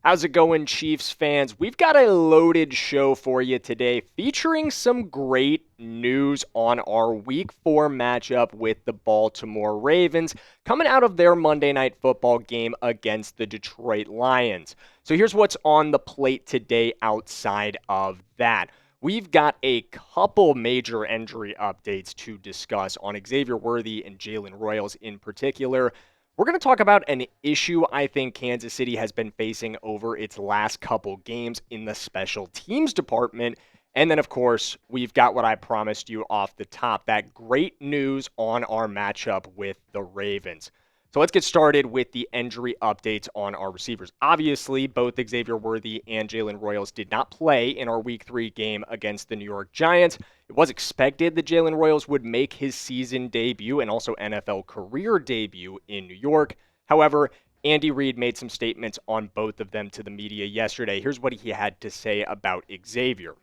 How's it going, Chiefs fans? We've got a loaded show for you today featuring some great news on our Week 4 matchup with the Baltimore Ravens coming out of their Monday Night Football game against the Detroit Lions. So here's what's on the plate today outside of that. We've got a couple major injury updates to discuss on Xavier Worthy and Jalen Royals in particular. We're going to talk about an issue I think Kansas City has been facing over its last couple games in the special teams department. And then, of course, we've got what I promised you off the top, that great news on our matchup with the Ravens. So let's get started with the injury updates on our receivers. Obviously, both Xavier Worthy and Jalen Royals did not play in our Week 3 game against the New York Giants. It was expected that Jalen Royals would make his season debut and also NFL career debut in New York. However, Andy Reid made some statements on both of them to the media yesterday. Here's what he had to say about Xavier.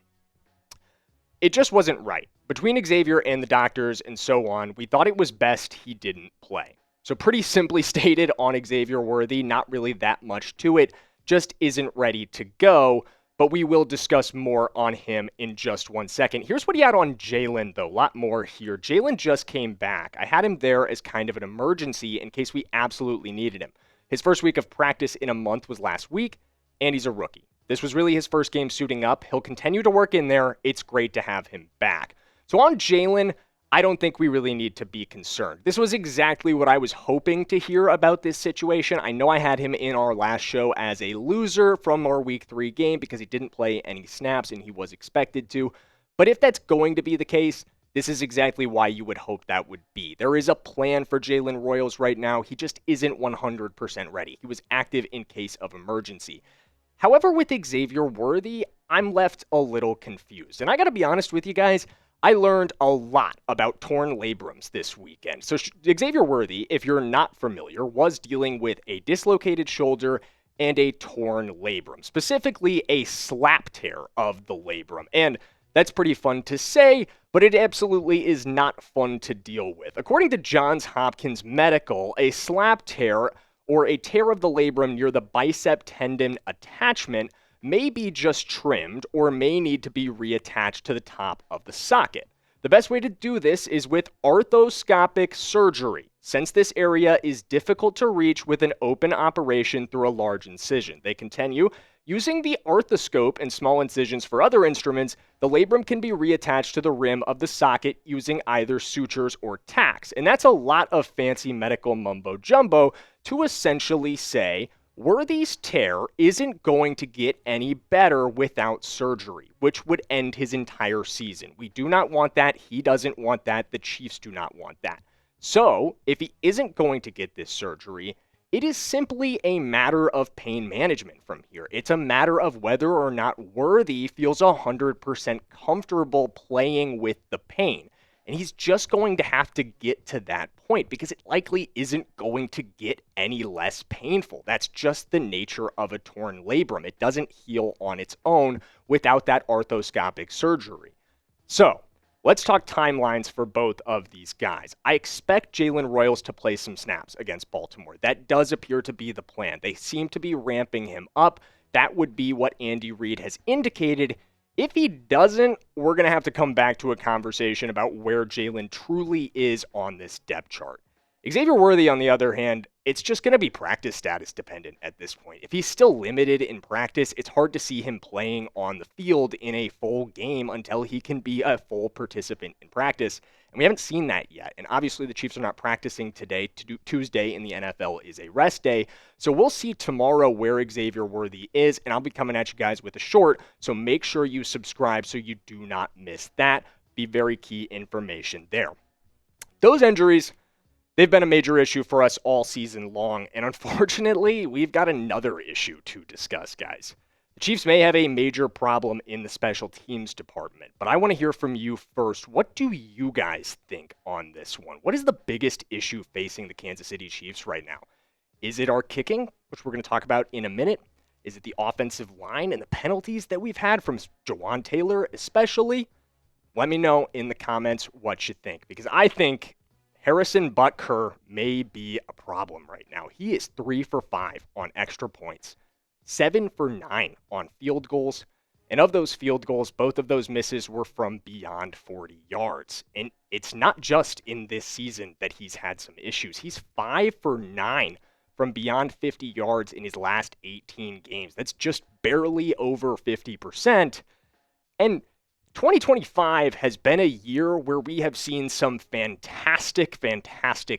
It just wasn't right. Between Xavier and the doctors and so on, we thought it was best he didn't play. So pretty simply stated on Xavier Worthy, not really that much to it, just isn't ready to go, but we will discuss more on him in just 1 second. Here's what he had on Jalen, though, a lot more here. Jalen just came back. I had him there as kind of an emergency in case we absolutely needed him. His first week of practice in a month was last week, and he's a rookie. This was really his first game suiting up. He'll continue to work in there. It's great to have him back. So on Jalen, I don't think we really need to be concerned. This was exactly what I was hoping to hear about this situation. I know I had him in our last show as a loser from our Week 3 game because he didn't play any snaps and he was expected to. But if that's going to be the case, this is exactly why you would hope that would be. There is a plan for Jalen Royals right now. He just isn't 100% ready. He was active in case of emergency. However, with Xavier Worthy, I'm left a little confused. And I got to be honest with you guys, I learned a lot about torn labrums this weekend. So Xavier Worthy, if you're not familiar, was dealing with a dislocated shoulder and a torn labrum, specifically a slap tear of the labrum. And that's pretty fun to say, but it absolutely is not fun to deal with. According to Johns Hopkins Medical, a slap tear or a tear of the labrum near the bicep tendon attachment may be just trimmed or may need to be reattached to the top of the socket. The best way to do this is with arthroscopic surgery, since this area is difficult to reach with an open operation through a large incision. They continue, using the arthroscope and small incisions for other instruments, the labrum can be reattached to the rim of the socket using either sutures or tacks. And that's a lot of fancy medical mumbo jumbo to essentially say, Worthy's tear isn't going to get any better without surgery, which would end his entire season. We do not want that. He doesn't want that. The Chiefs do not want that. So, if he isn't going to get this surgery, it is simply a matter of pain management from here. It's a matter of whether or not Worthy feels 100% comfortable playing with the pain. And he's just going to have to get to that point because it likely isn't going to get any less painful. That's just the nature of a torn labrum. It doesn't heal on its own without that arthroscopic surgery. So, let's talk timelines for both of these guys. I expect Jalen Royals to play some snaps against Baltimore. That does appear to be the plan. They seem to be ramping him up. That would be what Andy Reid has indicated. If he doesn't, we're going to have to come back to a conversation about where Jalen truly is on this depth chart. Xavier Worthy, on the other hand, it's just going to be practice status dependent at this point. If he's still limited in practice, it's hard to see him playing on the field in a full game until he can be a full participant in practice. And we haven't seen that yet. And obviously the Chiefs are not practicing today. Tuesday in the NFL is a rest day. So we'll see tomorrow where Xavier Worthy is. And I'll be coming at you guys with a short. So make sure you subscribe so you do not miss that. Be very key information there. Those injuries, they've been a major issue for us all season long, and unfortunately, we've got another issue to discuss, guys. The Chiefs may have a major problem in the special teams department, but I want to hear from you first. What do you guys think on this one? What is the biggest issue facing the Kansas City Chiefs right now? Is it our kicking, which we're going to talk about in a minute? Is it the offensive line and the penalties that we've had from Jawan Taylor especially? Let me know in the comments what you think, because I think Harrison Butker may be a problem right now. He is 3 for 5 on extra points, 7 for 9 on field goals. And of those field goals, both of those misses were from beyond 40 yards. And it's not just in this season that he's had some issues. He's 5 for 9 from beyond 50 yards in his last 18 games. That's just barely over 50%. And 2025 has been a year where we have seen some fantastic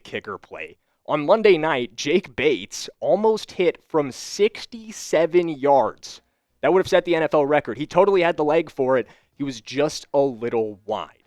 kicker play. On Monday night, Jake Bates almost hit from 67 yards. That would have set the NFL record. He totally had the leg for it. He was just a little wide.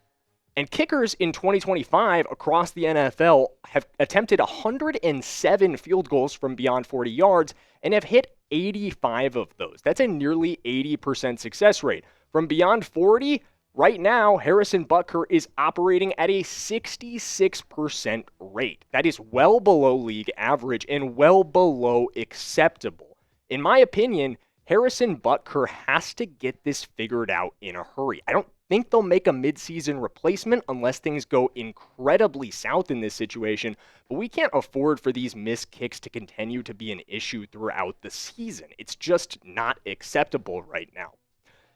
And kickers in 2025 across the NFL have attempted 107 field goals from beyond 40 yards and have hit 85 of those. That's a nearly 80% success rate. From beyond 40, right now, Harrison Butker is operating at a 66% rate. That is well below league average and well below acceptable. In my opinion, Harrison Butker has to get this figured out in a hurry. I don't think they'll make a midseason replacement unless things go incredibly south in this situation, but we can't afford for these missed kicks to continue to be an issue throughout the season. It's just not acceptable right now.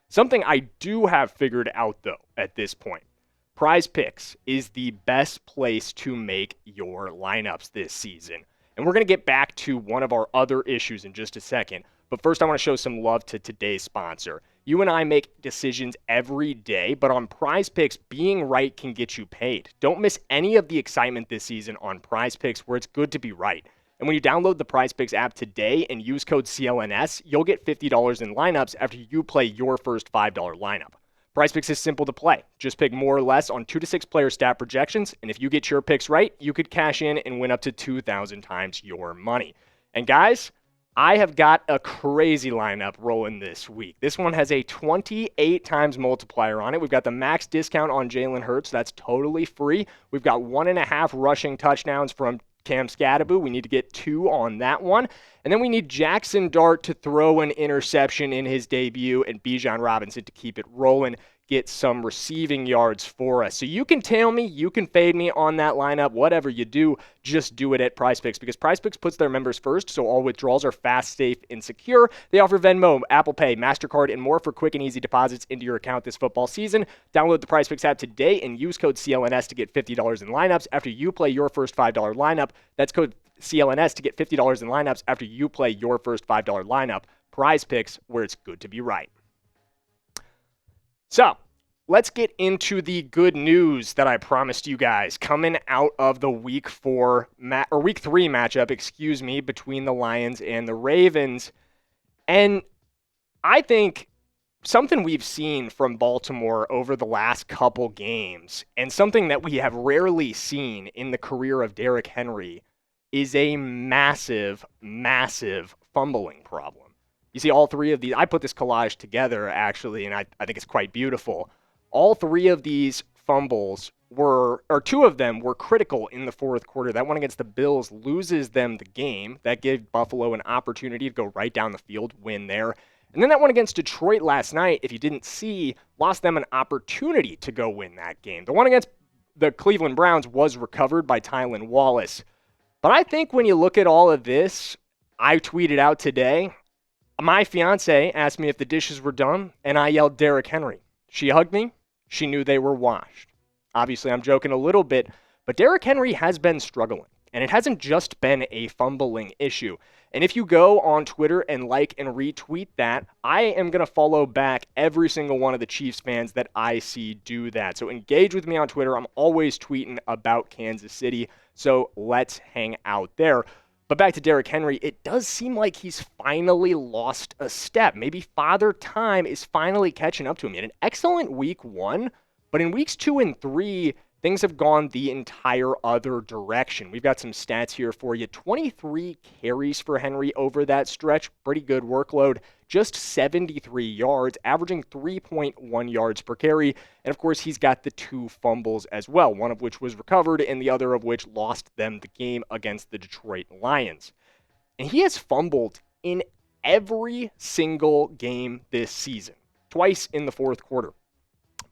Something I do have figured out, though, at this point. Prize Picks is the best place to make your lineups this season. And we're going to get back to one of our other issues in just a second. But first, I want to show some love to today's sponsor. You and I make decisions every day, but on Prize Picks, being right can get you paid. Don't miss any of the excitement this season on Prize Picks, where it's good to be right. And when you download the Prize Picks app today and use code CLNS, you'll get $50 in lineups after you play your first $5 lineup. Prize Picks is simple to play. Just pick more or less on 2 to 6 player stat projections, and if you get your picks right, you could cash in and win up to 2,000 times your money. And guys, I have got a crazy lineup rolling this week. This one has a 28 times multiplier on it. We've got the max discount on Jalen Hurts. That's totally free. We've got 1.5 rushing touchdowns from Cam Scadaboo. We need to get 2 on that one. And then we need Jackson Dart to throw an interception in his debut and Bijan Robinson to keep it rolling, get some receiving yards for us. So you can tail me, you can fade me on that lineup, whatever you do, just do it at Prize Picks because Prize Picks puts their members first, so all withdrawals are fast, safe, and secure. They offer Venmo, Apple Pay, MasterCard, and more for quick and easy deposits into your account this football season. Download the Prize Picks app today and use code CLNS to get $50 in lineups after you play your first $5 lineup. That's code CLNS to get $50 in lineups after you play your first $5 lineup. Prize Picks, where it's good to be right. So, let's get into the good news that I promised you guys coming out of the week 3 matchup, between the Lions and the Ravens. And I think something we've seen from Baltimore over the last couple games, and something that we have rarely seen in the career of Derrick Henry, is a massive fumbling problem. You see all 3 of these, I put this collage together actually, and I think it's quite beautiful. All 3 of these fumbles or 2 of them were critical in the fourth quarter. That one against the Bills loses them the game. That gave Buffalo an opportunity to go right down the field, win there. And then that one against Detroit last night, if you didn't see, lost them an opportunity to go win that game. The one against the Cleveland Browns was recovered by Tylan Wallace. But I think when you look at all of this, I tweeted out today, my fiance asked me if the dishes were done, and I yelled Derrick Henry. She hugged me. She knew they were washed. Obviously, I'm joking a little bit, but Derrick Henry has been struggling, and it hasn't just been a fumbling issue. And if you go on Twitter and like and retweet that, I am going to follow back every single one of the Chiefs fans that I see do that. So engage with me on Twitter. I'm always tweeting about Kansas City, so let's hang out there. But back to Derrick Henry, it does seem like he's finally lost a step. Maybe Father Time is finally catching up to him. He had an excellent week 1, but in weeks 2 and 3, things have gone the entire other direction. We've got some stats here for you. 23 carries for Henry over that stretch. Pretty good workload. Just 73 yards, averaging 3.1 yards per carry. And of course, he's got the 2 fumbles as well, one of which was recovered and the other of which lost them the game against the Detroit Lions. And he has fumbled in every single game this season, twice in the fourth quarter.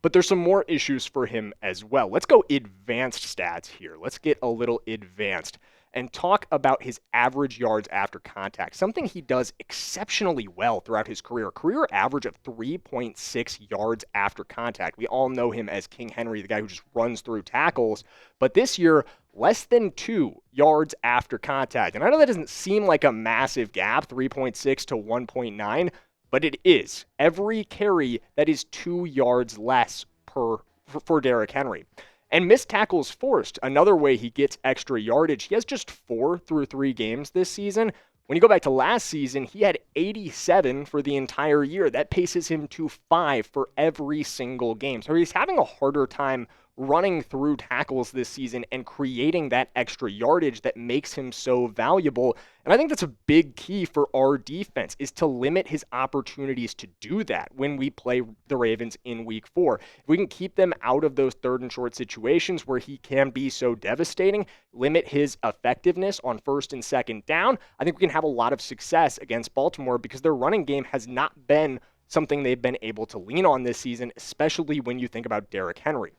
But there's some more issues for him as well. Let's go advanced stats here. Let's get a little advanced. and talk about his average yards after contact, something he does exceptionally well throughout his career. Career average of 3.6 yards after contact. We all know him as King Henry, the guy who just runs through tackles. But this year, less than 2 yards after contact. And I know that doesn't seem like a massive gap, 3.6 to 1.9, but it is. Every carry, that is 2 yards less for Derrick Henry. And missed tackles forced, another way he gets extra yardage. He has just 4 through 3 games this season. When you go back to last season, he had 87 for the entire year. That paces him to 5 for every single game. So he's having a harder time running through tackles this season and creating that extra yardage that makes him so valuable. And I think that's a big key for our defense, is to limit his opportunities to do that when we play the Ravens in week 4. If we can keep them out of those third and short situations where he can be so devastating, limit his effectiveness on first and second down, I think we can have a lot of success against Baltimore, because their running game has not been something they've been able to lean on this season, especially when you think about Derrick Henry.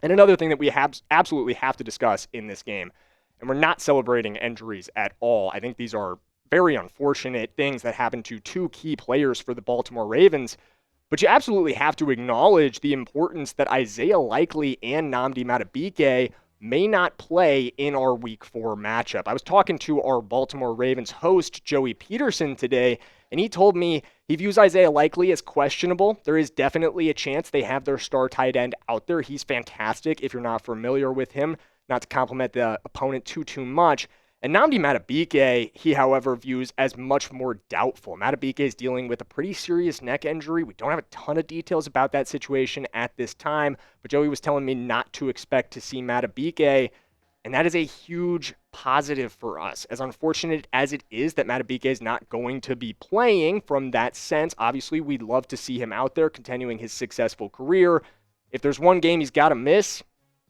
And another thing that we absolutely have to discuss in this game, and we're not celebrating injuries at all. I think these are very unfortunate things that happened to 2 key players for the Baltimore Ravens, but you absolutely have to acknowledge the importance that Isaiah Likely and Nnamdi Madubuike may not play in our week 4 matchup. I was talking to our Baltimore Ravens host, Joey Peterson, today, and he told me he views Isaiah Likely as questionable. There is definitely a chance they have their star tight end out there. He's fantastic if you're not familiar with him, not to compliment the opponent too much. And Nnamdi Madubuike, he, however, views as much more doubtful. Madubuike is dealing with a pretty serious neck injury. We don't have a ton of details about that situation at this time, but Joey was telling me not to expect to see Madubuike, and that is a huge positive for us. As unfortunate as it is that Madubuike is not going to be playing from that sense, obviously we'd love to see him out there continuing his successful career. If there's one game he's got to miss,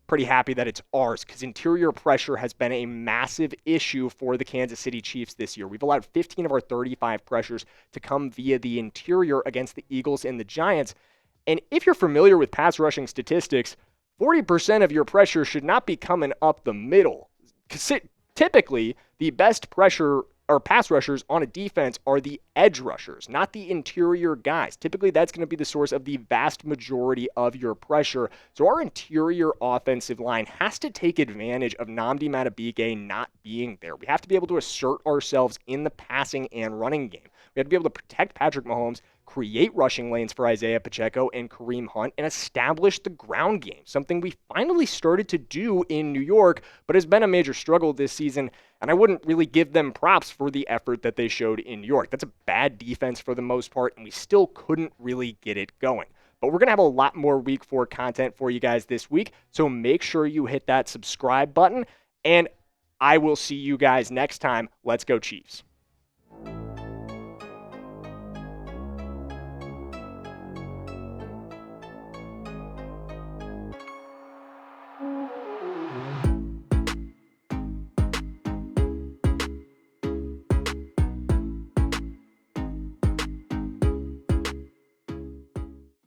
pretty happy that it's ours, because interior pressure has been a massive issue for the Kansas City Chiefs this year. We've allowed 15 of our 35 pressures to come via the interior against the Eagles and the Giants. And if you're familiar with pass rushing statistics, 40% of your pressure should not be coming up the middle. Typically, the best pressure or pass rushers on a defense are the edge rushers, not the interior guys. Typically, that's going to be the source of the vast majority of your pressure. So our interior offensive line has to take advantage of Nnamdi Madubuike not being there. We have to be able to assert ourselves in the passing and running game. We have to be able to protect Patrick Mahomes, create rushing lanes for Isaiah Pacheco and Kareem Hunt, and establish the ground game, something we finally started to do in New York, but has been a major struggle this season, and I wouldn't really give them props for the effort that they showed in New York. That's a bad defense for the most part, and we still couldn't really get it going. But we're going to have a lot more Week 4 content for you guys this week, so make sure you hit that subscribe button, and I will see you guys next time. Let's go Chiefs.